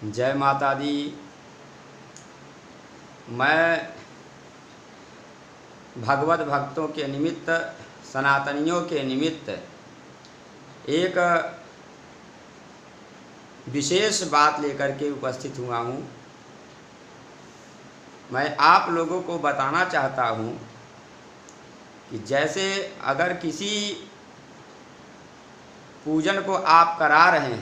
जय माता दी। मैं भगवत भक्तों के निमित्त, सनातनियों के निमित्त एक विशेष बात लेकर के उपस्थित हुआ हूँ। मैं आप लोगों को बताना चाहता हूँ कि जैसे अगर किसी पूजन को आप करवा रहे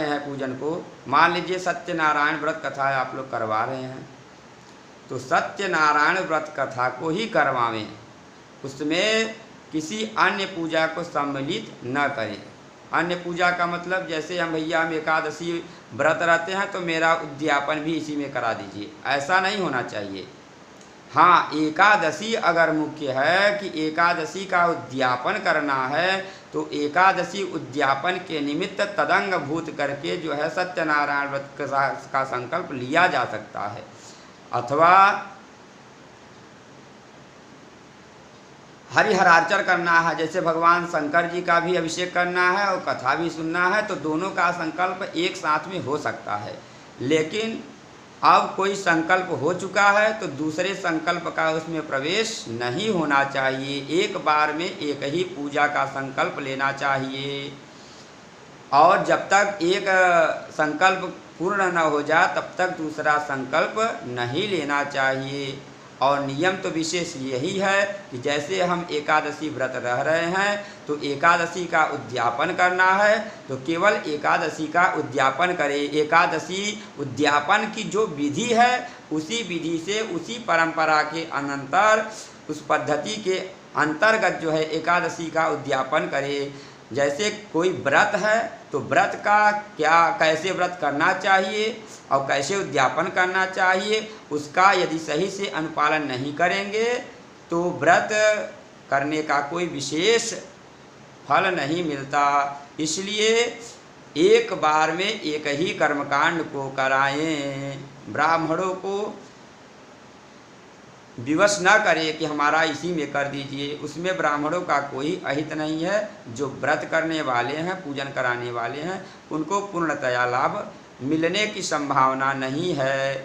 हैं पूजन को, मान लीजिए सत्यनारायण व्रत कथा आप लोग करवा रहे हैं, तो सत्यनारायण व्रत कथा को ही करवावें, उसमें किसी अन्य पूजा को सम्मिलित न करें। अन्य पूजा का मतलब जैसे हम एकादशी व्रत रहते हैं तो मेरा उद्यापन भी इसी में करा दीजिए, ऐसा नहीं होना चाहिए। हाँ, एकादशी अगर मुख्य है कि एकादशी का उद्यापन करना है तो एकादशी उद्यापन के निमित्त तदंग भूत करके जो है सत्यनारायण व्रत का संकल्प लिया जा सकता है। अथवा हरिहरार्चन करना है, जैसे भगवान शंकर जी का भी अभिषेक करना है और कथा भी सुनना है, तो दोनों का संकल्प एक साथ में हो सकता है। लेकिन अब कोई संकल्प हो चुका है तो दूसरे संकल्प का उसमें प्रवेश नहीं होना चाहिए। एक बार में एक ही पूजा का संकल्प लेना चाहिए और जब तक एक संकल्प पूर्ण न हो जाए तब तक दूसरा संकल्प नहीं लेना चाहिए। और नियम तो विशेष यही है कि जैसे हम एकादशी व्रत रह रहे हैं तो एकादशी का उद्यापन करना है तो केवल एकादशी का उद्यापन करें। एकादशी उद्यापन की जो विधि है उसी विधि से, उसी परंपरा के अनंतर, उस पद्धति के अंतर्गत जो है एकादशी का उद्यापन करें। जैसे कोई व्रत है तो व्रत का कैसे व्रत करना चाहिए और कैसे उद्यापन करना चाहिए, उसका यदि सही से अनुपालन नहीं करेंगे तो व्रत करने का कोई विशेष फल नहीं मिलता। इसलिए एक बार में एक ही कर्मकांड को कराएं। ब्राह्मणों को विवश न करे कि हमारा इसी में कर दीजिए, उसमें ब्राह्मणों का कोई अहित नहीं है। जो व्रत करने वाले हैं, पूजन कराने वाले हैं, उनको पूर्णतया लाभ मिलने की संभावना नहीं है।